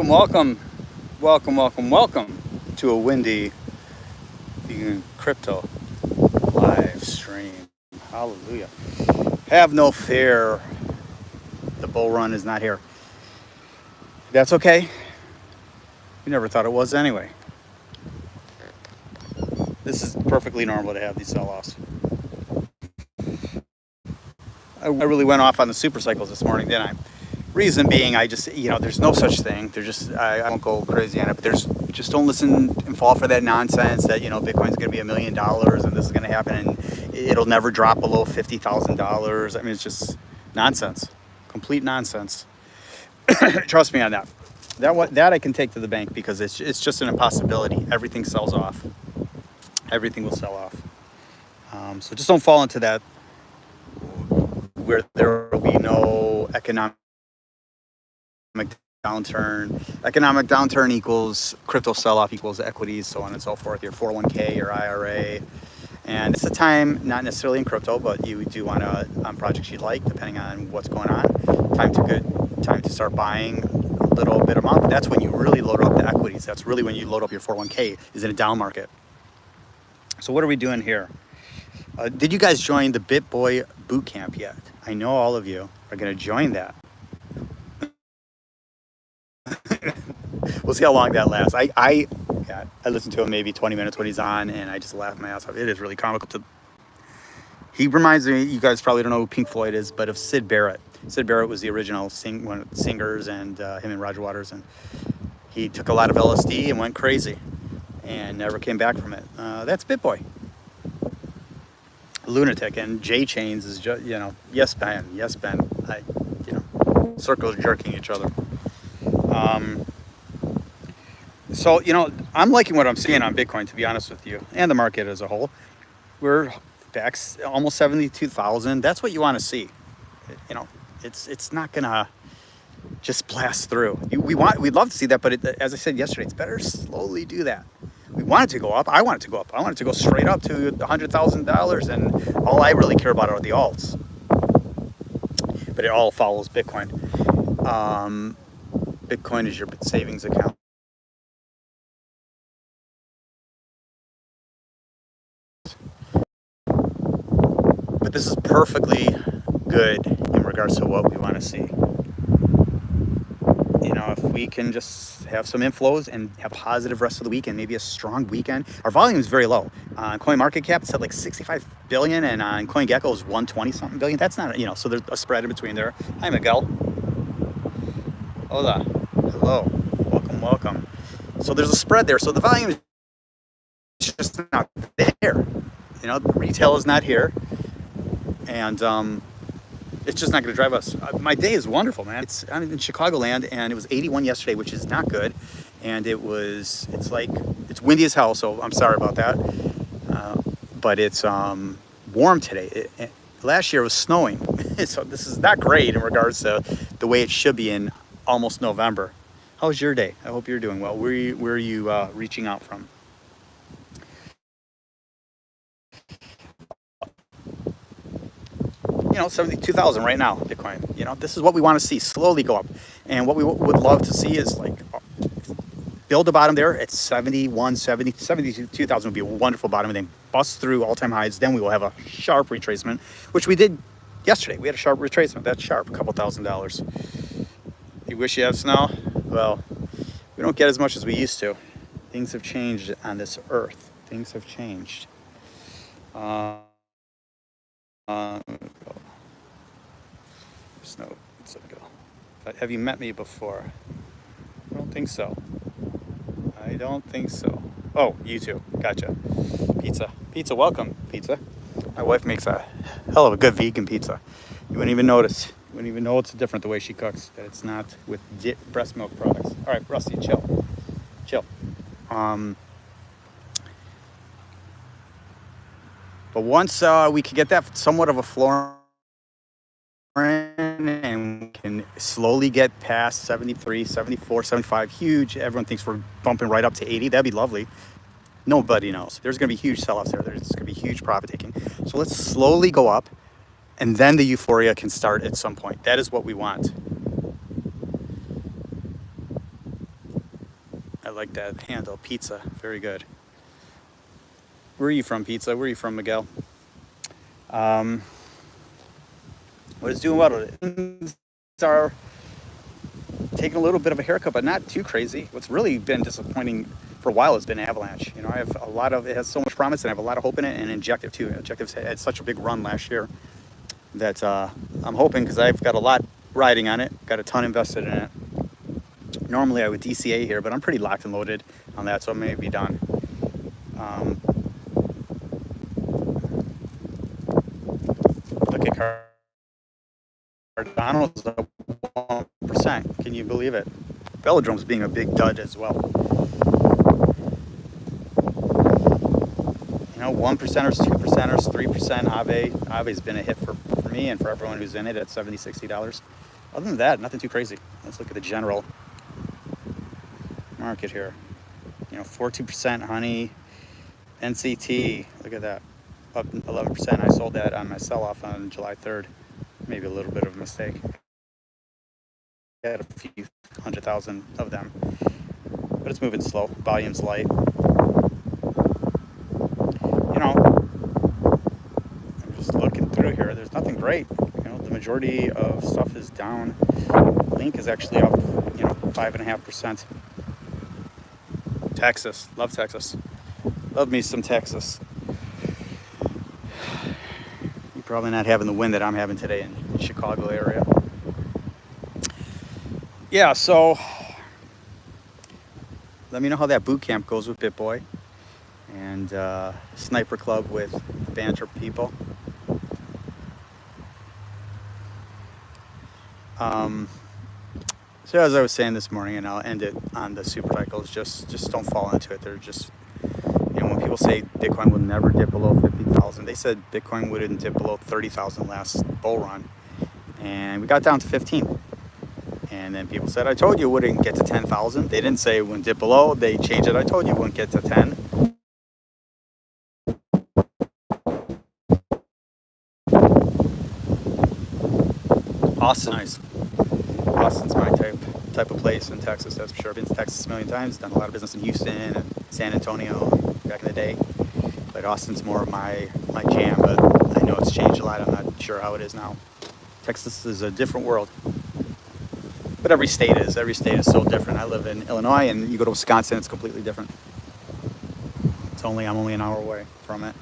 Welcome to a windy vegan crypto live stream. Hallelujah. Have no fear. The bull run is not here. That's okay. We never thought it was anyway. This is perfectly normal to have these sell offs. I really went off on the super cycles this morning, didn't I? Reason being, I just, there's no such thing. There's just, I won't go crazy on it, but there's just don't listen and fall for that nonsense that, Bitcoin's going to be $1 million and this is going to happen and it'll never drop below $50,000. I mean, it's just nonsense, complete nonsense. Trust me on that. That I can take to the bank because it's just an impossibility. Everything sells off. Everything will sell off. So just don't fall into that where there will be no economic downturn. Economic downturn equals crypto sell-off equals equities, so on and so forth, your 401k, your IRA. And it's a time, not necessarily in crypto, but you do want to, on projects you like, depending on what's going on, time to start buying a little bit amount. But that's when you really load up the equities. That's really when you load up your 401k, is in a down market. So what are we doing here? Did you guys join the BitBoy Bootcamp yet? I know all of you are going to join that. We'll see how long that lasts. I listen to him maybe 20 minutes when he's on, and I just laugh my ass off. It is really comical. He reminds me, you guys probably don't know who Pink Floyd is, but of Syd Barrett. Syd Barrett was the original one of the singers, and him and Roger Waters, and he took a lot of LSD and went crazy and never came back from it. That's BitBoy. Lunatic. And J Chains is just, yes Ben, circles jerking each other. So, I'm liking what I'm seeing on Bitcoin, to be honest with you, and the market as a whole. We're back almost 72,000. That's what you want to see. It's not gonna just blast through. We'd love to see that, but as I said yesterday, it's better slowly do that. We want it to go up. I want it to go up. I want it to go straight up to $100,000, and all I really care about are the alts. But it all follows Bitcoin. Bitcoin is your savings account. But this is perfectly good in regards to what we want to see. If we can just have some inflows and have positive rest of the week and maybe a strong weekend. Our volume is very low. On CoinMarketCap, it's at like 65 billion, and on CoinGecko is 120 something billion. That's not, so there's a spread in between there. Hi, Miguel. Hola. Hello. Welcome. So there's a spread there. So the volume is just not there. Retail is not here. And it's just not going to drive us. My day is wonderful, man. I'm in Chicagoland, and it was 81 yesterday, which is not good. And it's windy as hell, so I'm sorry about that. But it's warm today. Last year it was snowing, so this is not great in regards to the way it should be in almost November. How was your day? I hope you're doing well. Where are you reaching out from? 72,000 right now, Bitcoin. This is what we want to see slowly go up. And what we would love to see is build a bottom there at 72,000 would be a wonderful bottom, and then bust through all-time highs. Then we will have a sharp retracement, which we did yesterday. We had a sharp retracement. That's sharp, a couple $1,000s. You wish you had snow? Well, we don't get as much as we used to. Things have changed on this earth. Things have changed. Snow. But have you met me before? I don't think so. Oh, you too. Gotcha. Pizza. Welcome, pizza. My wife makes a hell of a good vegan pizza. You wouldn't even notice. You wouldn't even know it's different the way she cooks. That it's not with breast milk products. All right, Rusty, chill. But once we could get that somewhat of a floor and we can slowly get past 73, 74, 75, huge. Everyone thinks we're bumping right up to 80. That'd be lovely. Nobody knows. There's going to be huge sell-offs there. There's going to be huge profit taking. So let's slowly go up, and then the euphoria can start at some point. That is what we want. I like that handle. Pizza, very good. Where are you from, Pizza? Where are you from, Miguel? Um, what is doing well? Things are taking a little bit of a haircut, but not too crazy. What's really been disappointing for a while has been Avalanche. I have a lot of, it has so much promise and I have a lot of hope in it, and Injective too. Injective's had such a big run last year that I'm hoping, because I've got a lot riding on it, got a ton invested in it. Normally I would DCA here, but I'm pretty locked and loaded on that, so I may be done. Look at Cardano's up 1%. Can you believe it? Velodrome's being a big dud as well. 1%ers, 2%ers, 3%. Aave's been a hit for me and for everyone who's in it at $70, $60. Other than that, nothing too crazy. Let's look at the general market here. 42% honey, NCT. Look at that, up 11%. I sold that on my sell-off on July 3rd. Maybe a little bit of a mistake. I had a few 100,000 of them, but it's moving slow. Volume's light. I'm just looking through here. There's nothing great. The majority of stuff is down. Link is actually up, 5.5%. Texas, love Texas. Love me some Texas. You're probably not having the wind that I'm having today in the Chicago area. Yeah, so let me know how that boot camp goes with BitBoy and Sniper Club with Banter people. So as I was saying this morning, and I'll end it on the super cycles, just don't fall into it. They're just, when people say Bitcoin will never dip below 50,000, they said Bitcoin wouldn't dip below 30,000 last bull run, and we got down to 15. And then people said, I told you it wouldn't get to 10,000. They didn't say it wouldn't dip below. They changed it. I told you it wouldn't get to 10. Austin, nice. Austin's my type of place in Texas, that's for sure. I've been to Texas a million times, done a lot of business in Houston and San Antonio back in the day. But Austin's more of my jam, but I know it's changed a lot. I'm not sure how it is now. Texas is a different world. But every state is so different. I live in Illinois, and you go to Wisconsin, it's completely different. I'm only an hour away from it.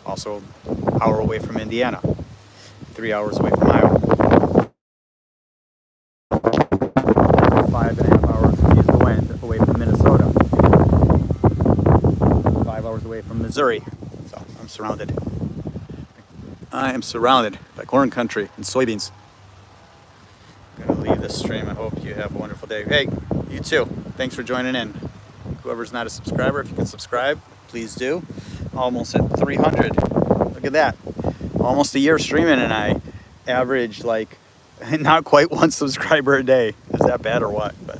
Also, an hour away from Indiana. 3 hours away from Iowa. 5.5 hours, excuse the wind, away from Minnesota. 5 hours away from Missouri. So I'm surrounded. I am surrounded by corn country and soybeans. Leave this stream. I hope you have a wonderful day. Hey, you too. Thanks for joining in. Whoever's not a subscriber, if you can subscribe, please do. Almost at 300. Look at that. Almost a year streaming, and I average not quite one subscriber a day. Is that bad or what? But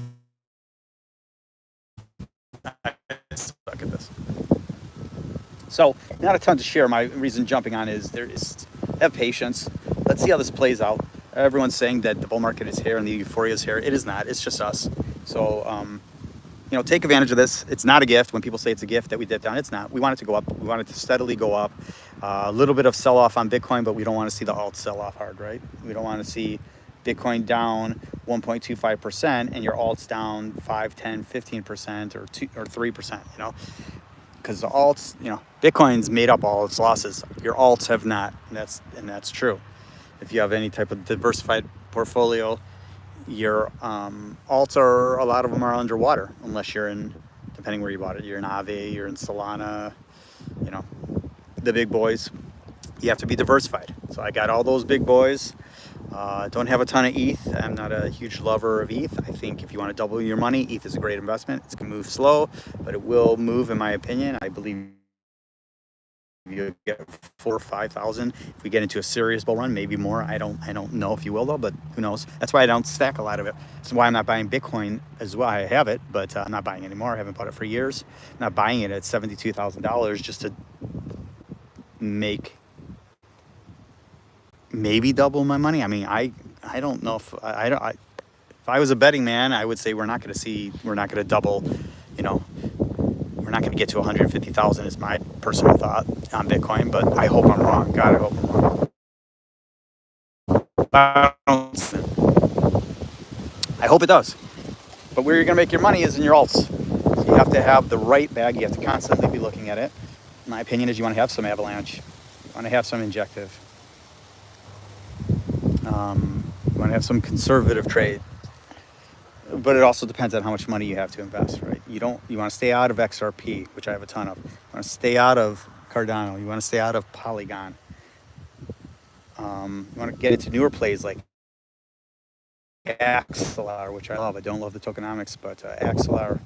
I suck at this. So, not a ton to share. My reason jumping on is have patience. Let's see how this plays out. Everyone's saying that the bull market is here and the euphoria is here. It is not. It's just us. So, take advantage of this. It's not a gift. When people say it's a gift that we dipped down, it's not. We want it to go up. We want it to steadily go up. A little bit of sell-off on Bitcoin, but we don't want to see the alt sell-off hard, right? We don't want to see Bitcoin down 1.25% and your alt's down 5, 10, 15% or 3%, because the alts, Bitcoin's made up all its losses. Your alts have not, and that's true. If you have any type of diversified portfolio, your alts a lot of them are underwater, unless you're in, depending where you bought it, you're in Aave, you're in Solana, the big boys. You have to be diversified. So I got all those big boys. Don't have a ton of ETH. I'm not a huge lover of ETH. I think if you want to double your money, ETH is a great investment. It's going to move slow, but it will move, in my opinion. I believe you get 4,000 or 5,000 if we get into a serious bull run, maybe more. I don't know if you will though, but who knows. That's why I don't stack a lot of it. That's why I'm not buying Bitcoin as well. I have it, but I'm not buying anymore. I haven't bought it for years. I'm not buying it at $72,000 just to make maybe double my money. I mean, I don't know if I was a betting man, I would say we're not going to double, you know, we're not going to get to 150,000 is my personal thought on Bitcoin, but I hope I'm wrong. God, I hope I'm wrong. I hope it does. But where you're going to make your money is in your alts. So you have to have the right bag. You have to constantly be looking at it. My opinion is you want to have some Avalanche. You want to have some Injective. You want to have some conservative trade. But it also depends on how much money you have to invest, right? You want to stay out of XRP, which I have a ton of. You want to stay out of Cardano. You want to stay out of Polygon. You want to get into newer plays like Axelar, which I love. I don't love the tokenomics, but Axelar,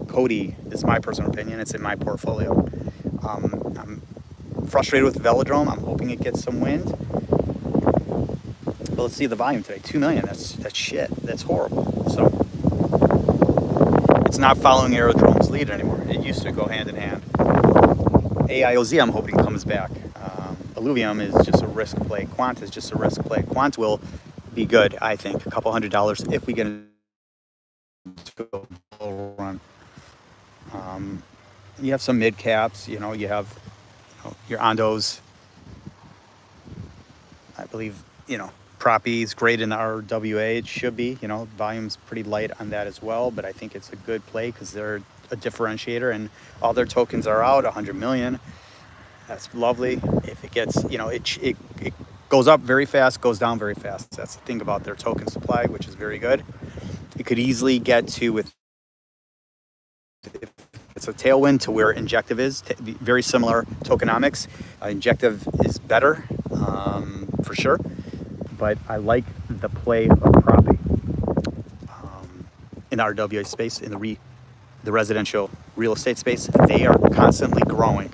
Cody is my personal opinion. It's in my portfolio. I'm frustrated with Velodrome. I'm hoping it gets some wind. But let's see the volume today. 2 million. That's shit. That's horrible. So it's not following Aerodrome's lead anymore. It used to go hand in hand. AIOZ, I'm hoping comes back. Illuvium is just a risk play. Quant is just a risk play. Quant will be good, I think. A couple $100 if we get into a bull run. You have some mid caps. You have your Ondos. I believe Proppy is great in the RWA. It should be. Volume's pretty light on that as well, but I think it's a good play because they're a differentiator and all their tokens are out. 100 million. That's lovely. If it gets, it goes up very fast, goes down very fast. That's the thing about their token supply, which is very good. It could easily get to if it's a tailwind to where Injective is. Very similar tokenomics. Injective is better for sure, but I like the play of Proppy in the RWA space, in the residential real estate space. They are constantly growing.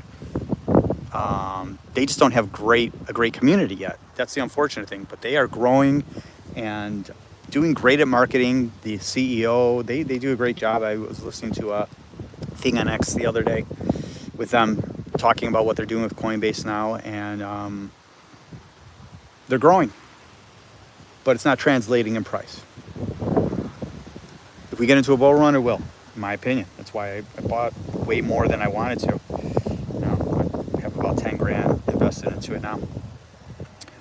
They just don't have a great community yet. That's the unfortunate thing. But they are growing and doing great at marketing. The CEO, they do a great job. I was listening to a thing on X the other day with them talking about what they're doing with Coinbase now, and they're growing. But it's not translating in price. If we get into a bull run, it will, in my opinion. That's why I bought way more than I wanted to. I have about 10 grand invested into it now,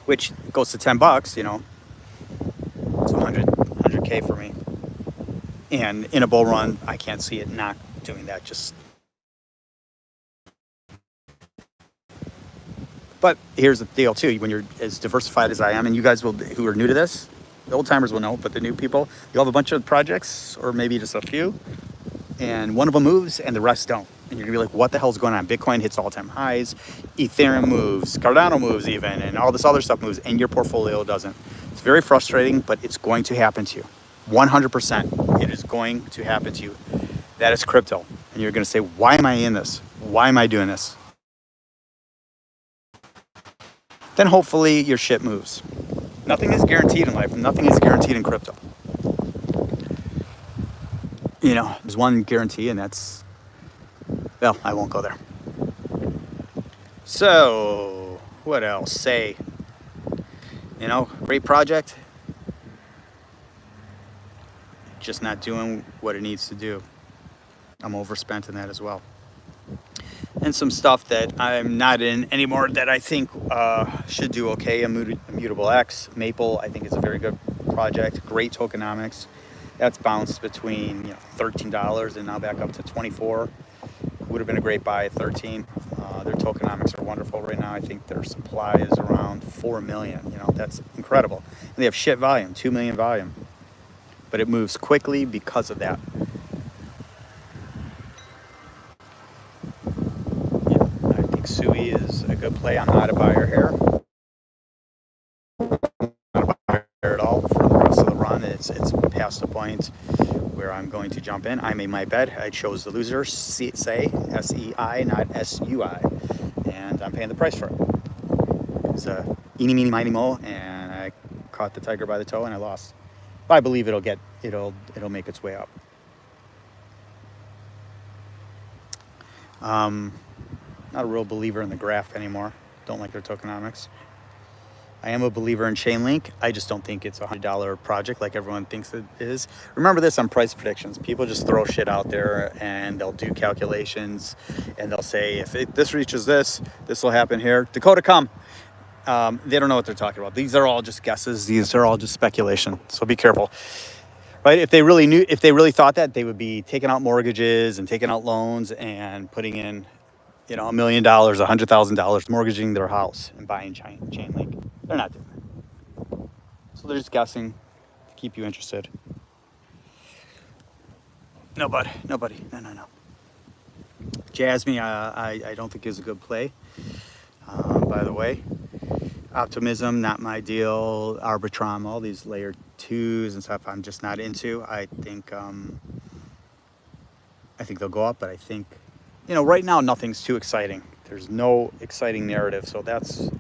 which goes to $10. It's 100K for me. And in a bull run, I can't see it not doing that. But here's the deal too. When you're as diversified as I am, and you guys who are new to this, the old timers will know, but the new people, you'll have a bunch of projects, or maybe just a few, and one of them moves and the rest don't. And you're gonna be like, what the hell's going on? Bitcoin hits all-time highs, Ethereum moves, Cardano moves even, and all this other stuff moves, and your portfolio doesn't. It's very frustrating, but it's going to happen to you. 100%, it is going to happen to you. That is crypto. And you're gonna say, why am I in this? Why am I doing this? Then hopefully your shit moves. Nothing is guaranteed in life. Nothing is guaranteed in crypto. There's one guarantee, and that's, well, I won't go there. So, what else? Say, great project, just not doing what it needs to do. I'm overspent in that as well. And some stuff that I'm not in anymore that I think should do okay. Immutable X, Maple, I think is a very good project. Great tokenomics. That's bounced between $13 and now back up to 24. Would have been a great buy at 13. Their tokenomics are wonderful right now. I think their supply is around 4 million. That's incredible. And they have shit volume, 2 million volume. But it moves quickly because of that. I think Sui is a good play. I'm not a buyer here. Not a buyer at all for the rest of the run. It's past the point where I'm going to jump in. I made my bet. I chose the loser, say SEI, not SUI, and I'm paying the price for it. It's a eeny, meeny, miny, mo, and I caught the tiger by the toe and I lost. But I believe it'll make its way up. Not a real believer in the graph anymore. Don't like their tokenomics. I am a believer in Chainlink. I just don't think it's a $100 project like everyone thinks it is. Remember this on price predictions. People just throw shit out there and they'll do calculations and they'll say, if this reaches this will happen here. Dakota, come. They don't know what they're talking about. These are all just guesses. These are all just speculation. So be careful, right? If they really thought that, they would be taking out mortgages and taking out loans and putting in, $1 million, $100,000, mortgaging their house and buying Chainlink. They're not doing it. So they're just guessing to keep you interested. Nobody. No. Jasmine, I don't think is a good play. By the way, Optimism, not my deal. Arbitrum, all these layer 2s and stuff, I'm just not into. I think they'll go up, but I think, right now nothing's too exciting. There's no exciting narrative, so that's,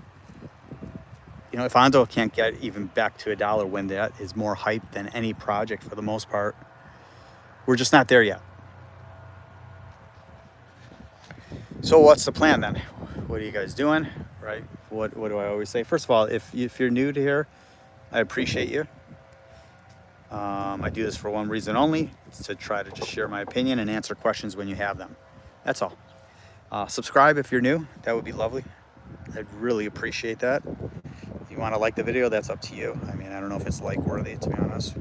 if Ondo can't get even back to $1 when that is more hype than any project for the most part, we're just not there yet. So what's the plan then? What are you guys doing, right? What do I always say? First of all, if you're new to here, I appreciate you. I do this for one reason only. It's to try to just share my opinion and answer questions when you have them. That's all. Subscribe if you're new. That would be lovely. I'd really appreciate that. If you want to like the video, that's up to you. I mean, I don't know if it's like worthy, to be honest.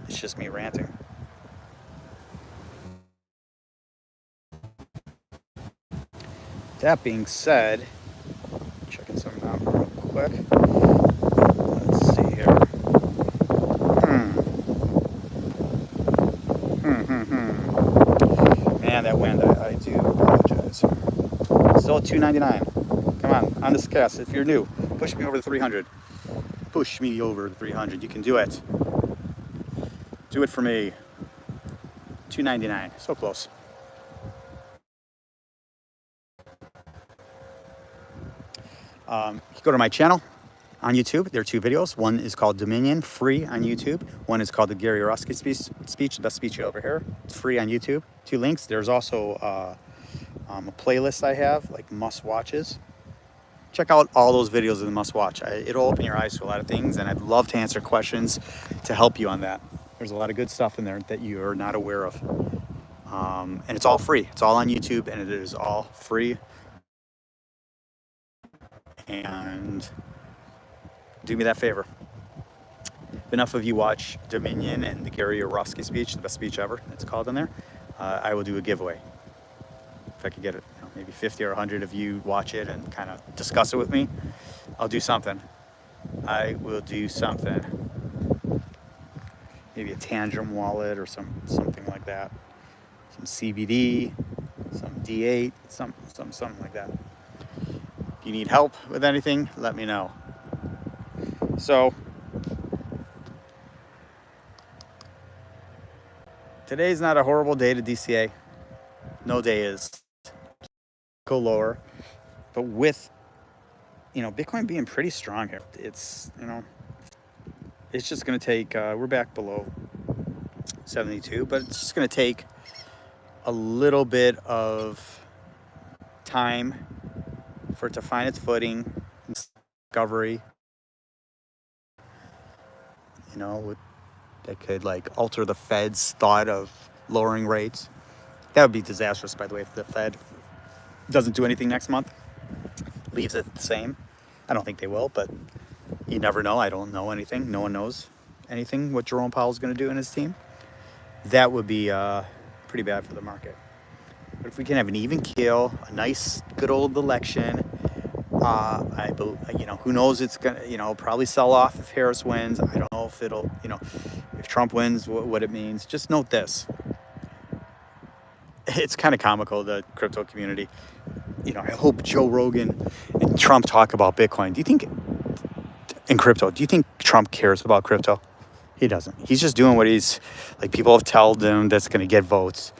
It's just me ranting. That being said, checking something out real quick. Let's see here. Man, that wind, I do apologize. Still at $2.99. Come on this cast. If you're new, push me over the 300. Push me over the 300. You can do it. Do it for me. $2.99. So close. You can go to my channel on YouTube. There are 2 videos. One is called Dominion, free on YouTube. One is called the Gary Yourofsky speech, the best speech over here. It's free on YouTube. 2 links. There's also a playlist I have, like must-watches. Check out all those videos in the must-watch. It'll open your eyes to a lot of things, and I'd love to answer questions to help you on that. There's a lot of good stuff in there that you're not aware of. And it's all free. It's all on YouTube, and it is all free. And do me that favor. If enough of you watch Dominion and the Gary Yourofsky speech, the best speech ever, it's called in there, I will do a giveaway. If I could get it, maybe 50 or 100 of you watch it and kind of discuss it with me, I'll do something. I will do something. Maybe a Tantrum wallet or something like that. Some CBD, some D8, something like that. If you need help with anything, let me know. So, today's not a horrible day to DCA. No day is. Go lower. But with, Bitcoin being pretty strong here, it's, it's just going to take, we're back below 72, but it's just going to take a little bit of time for it to find its footing, discovery, that could alter the Fed's thought of lowering rates. That would be disastrous, by the way, if the Fed doesn't do anything next month, leaves it the same. I don't think they will, but you never know. I don't know anything. No one knows anything what Jerome Powell's going to do in his team. That would be pretty bad for the market. But if we can have an even keel, a nice, good old election, who knows, it's gonna, probably sell off if Harris wins. I don't know if it'll, if Trump wins, what it means. Just note this. It's kind of comical, the crypto community. I hope Joe Rogan and Trump talk about Bitcoin. Do you think Trump cares about crypto? He doesn't. He's just doing what people have told him that's going to get votes.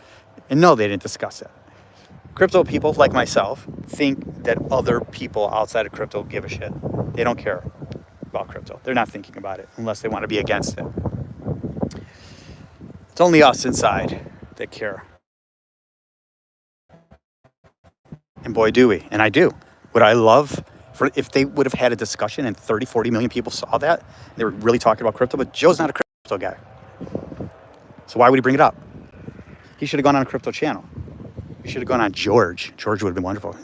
And no, they didn't discuss it. Crypto people like myself think that other people outside of crypto give a shit. They don't care about crypto. They're not thinking about it unless they want to be against it. It's only us inside that care. And boy, do we. And I do. Would I love if they would have had a discussion and 30, 40 million people saw that, they were really talking about crypto, but Joe's not a crypto guy. So why would he bring it up? He should have gone on a crypto channel. He should have gone on George. George would have been wonderful.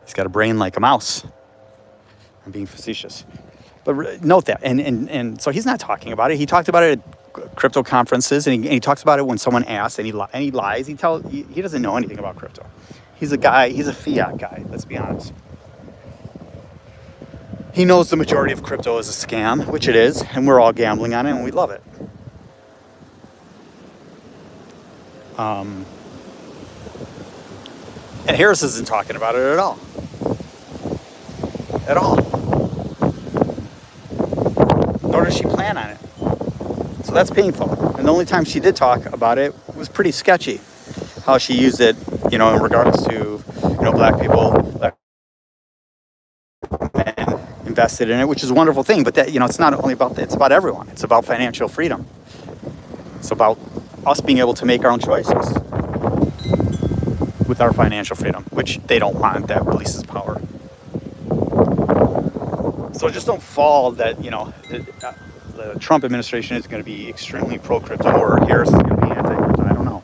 He's got a brain like a mouse. I'm being facetious. But note that. And so he's not talking about it. He talked about it at crypto conferences, and he talks about it when someone asks, and he lies. He doesn't know anything about crypto. He's a fiat guy, let's be honest. He knows the majority of crypto is a scam, which it is, and we're all gambling on it, and we love it. And Harris isn't talking about it at all. At all. Nor does she plan on it. So that's painful. And the only time she did talk about it was pretty sketchy. How she used it, in regards to, black people, black men invested in it, which is a wonderful thing. But that, it's not only about that, it's about everyone. It's about financial freedom. It's about us being able to make our own choices with our financial freedom, which they don't want. That releases power. So just don't fall that, the Trump administration is going to be extremely pro-crypto or Harris is going to be anti-crypto. I don't know.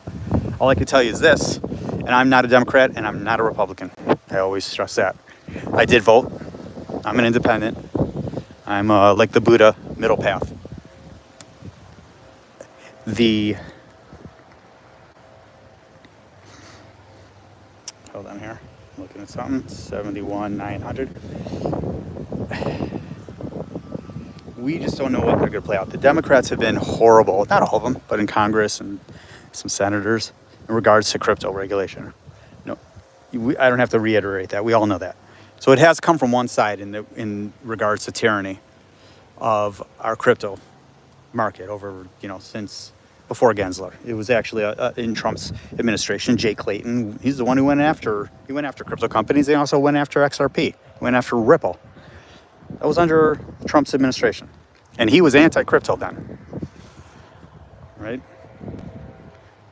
All I can tell you is this, and I'm not a Democrat and I'm not a Republican. I always stress that. I did vote. I'm an independent. I'm like the Buddha, middle path. Hold on here. I'm looking at something. 71,900. We just don't know what they're going to play out. The Democrats have been horrible, not all of them, but in Congress and some senators in regards to crypto regulation. No, I don't have to reiterate that. We all know that. So it has come from one side in regards to tyranny of our crypto market over, since before Gensler. It was actually in Trump's administration, Jay Clayton. He's the one who went after crypto companies. They also went after XRP, he went after Ripple. That was under Trump's administration. And he was anti-crypto then, right?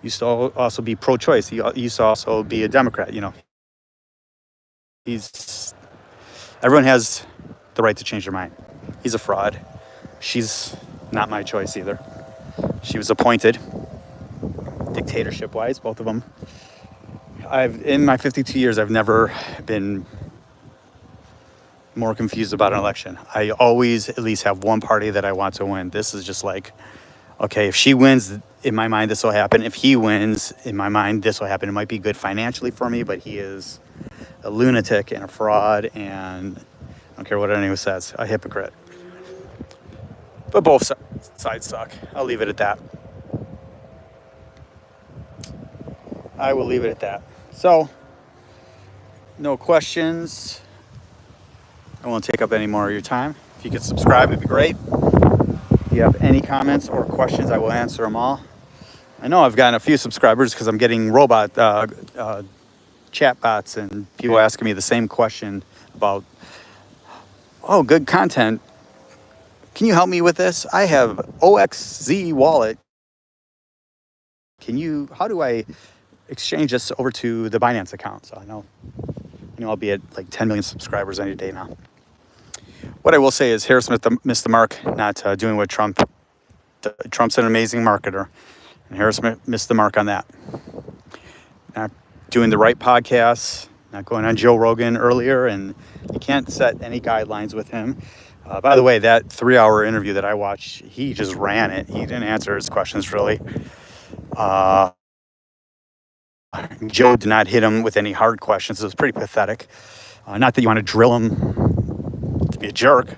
He used to also be pro-choice. He used to also be a Democrat, Everyone has the right to change their mind. He's a fraud. She's not my choice either. She was appointed, dictatorship-wise, both of them. In my 52 years, I've never been more confused about an election. I always at least have one party that I want to win. This is just like, okay, if she wins, in my mind, this will happen. If he wins, in my mind, this will happen. It might be good financially for me, but he is a lunatic and a fraud, and I don't care what anyone says, a hypocrite. But both sides suck. I'll leave it at that. I will leave it at that. So, no questions. I won't take up any more of your time. If you could subscribe, it'd be great. If you have any comments or questions, I will answer them all. I know I've gotten a few subscribers because I'm getting robot chat bots and people asking me the same question about, oh, good content. Can you help me with this? I have OXZ wallet. How do I exchange this over to the Binance account? So I know I'll be at like 10 million subscribers any day now. What I will say is Harris missed the mark, not doing what Trump's an amazing marketer, and Harris missed the mark on that. Not doing the right podcasts, not going on Joe Rogan earlier, and you can't set any guidelines with him. By the way, that 3-hour interview that I watched, he just ran it. He didn't answer his questions really. Joe did not hit him with any hard questions. It was pretty pathetic. Not that you want to drill him to be a jerk,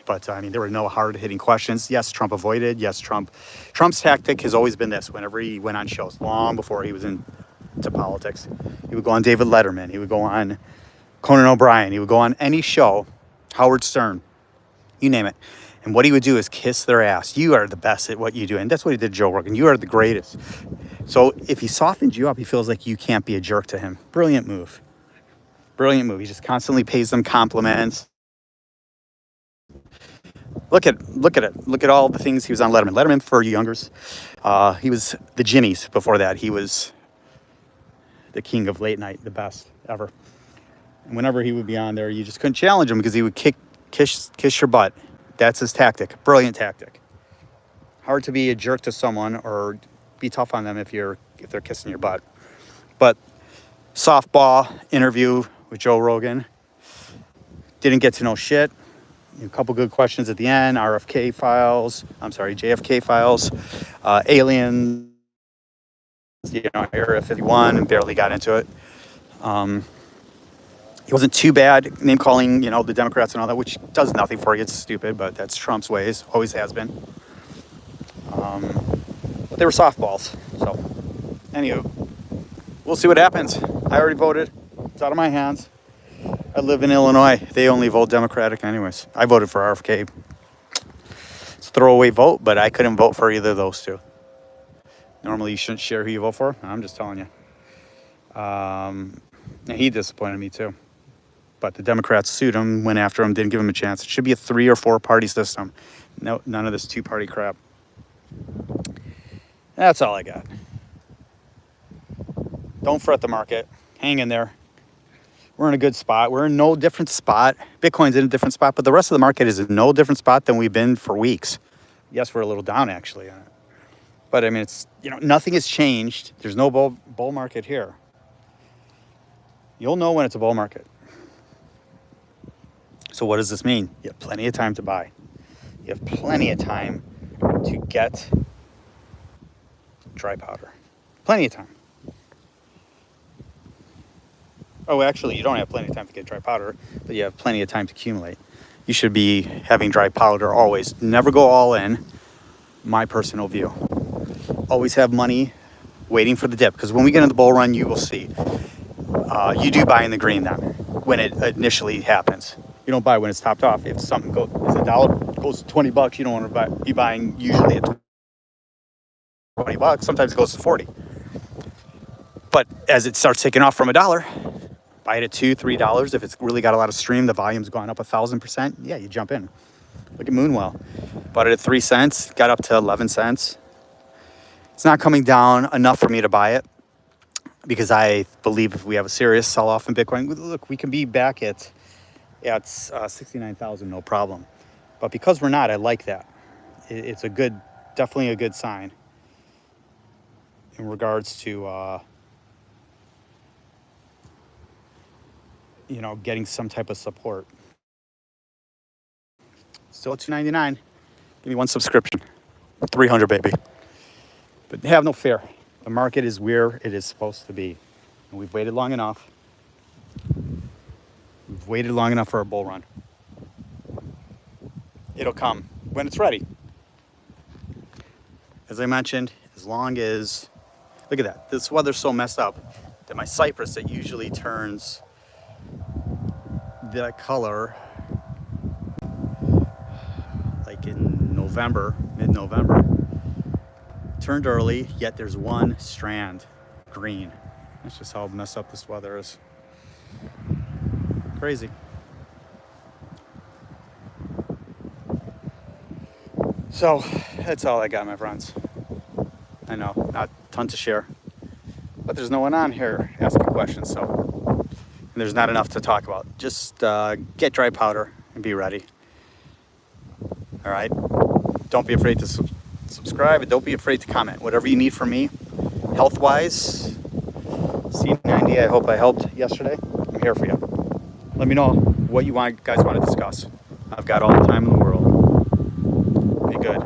but there were no hard-hitting questions. Yes, Trump avoided. Yes, Trump's tactic has always been this. Whenever he went on shows, long before he was into politics, he would go on David Letterman. He would go on Conan O'Brien. He would go on any show, Howard Stern, you name it. And what he would do is kiss their ass. You are the best at what you do. And that's what he did to Joe Rogan. You are the greatest. So if he softens you up, he feels like you can't be a jerk to him. Brilliant move. Brilliant move. He just constantly pays them compliments. Look at it. Look at all the things he was on Letterman. Letterman, for you youngers, he was the Ginnies. Before that, he was the king of late night, the best ever. And whenever he would be on there, you just couldn't challenge him because he would kiss your butt. That's his tactic. Brilliant tactic. Hard to be a jerk to someone or be tough on them if they're kissing your butt. But softball interview with Joe Rogan. Didn't get to know shit. A couple good questions at the end. JFK files, aliens, Area 51, and barely got into it. He wasn't too bad name calling, the Democrats and all that, which does nothing for you. It's stupid, but that's Trump's ways. Always has been. But they were softballs. So, anywho, we'll see what happens. I already voted. It's out of my hands. I live in Illinois. They only vote Democratic anyways. I voted for RFK. It's a throwaway vote, but I couldn't vote for either of those two. Normally, you shouldn't share who you vote for. I'm just telling you. And he disappointed me too. But the Democrats sued him, went after him, didn't give him a chance. It should be a 3 or 4 party system. No, none of this 2-party crap. That's all I got. Don't fret the market. Hang in there. We're in a good spot. We're in no different spot. Bitcoin's in a different spot, but the rest of the market is in no different spot than we've been for weeks. Yes, we're a little down actually on it. But I mean, it's, nothing has changed. There's no bull market here. You'll know when it's a bull market. So what does this mean? You have plenty of time to buy. You have plenty of time to get dry powder. Plenty of time. Oh, actually, you don't have plenty of time to get dry powder, but you have plenty of time to accumulate. You should be having dry powder always. Never go all in. My personal view. Always have money waiting for the dip, because when we get in the bull run, you will see. You do buy in the green then, when it initially happens. You don't buy when it's topped off. If something goes, if $1 goes to $20, you don't want to be buying usually at $20. Sometimes it goes to 40. But as it starts taking off from $1, buy it at $2, $3. If it's really got a lot of stream, the volume's gone up 1,000%. Yeah, you jump in. Look at Moonwell. Bought it at 3 cents, got up to 11 cents. It's not coming down enough for me to buy it because I believe if we have a serious sell-off in Bitcoin, look, we can be back at 69,000, no problem. But because we're not, I like that. It's definitely a good sign in regards to, getting some type of support. Still at $2.99. Give me 1 subscription. 300, baby. But have no fear. The market is where it is supposed to be. And we've waited long enough. We've waited long enough for a bull run. It'll come when it's ready. As I mentioned, as long as... Look at that. This weather's so messed up that my cypress that usually turns that color like in November, mid-November, turned early, yet there's one strand green. That's just how messed up this weather is. Crazy. So that's all I got, my friends. I know, not a ton to share, but there's no one on here asking questions, so there's not enough to talk about. Just get dry powder and be ready. All right? Don't be afraid to subscribe, and don't be afraid to comment. Whatever you need from me, health-wise, C90, I hope I helped yesterday. I'm here for you. Let me know what you guys want to discuss. I've got all the time in the world. Be good.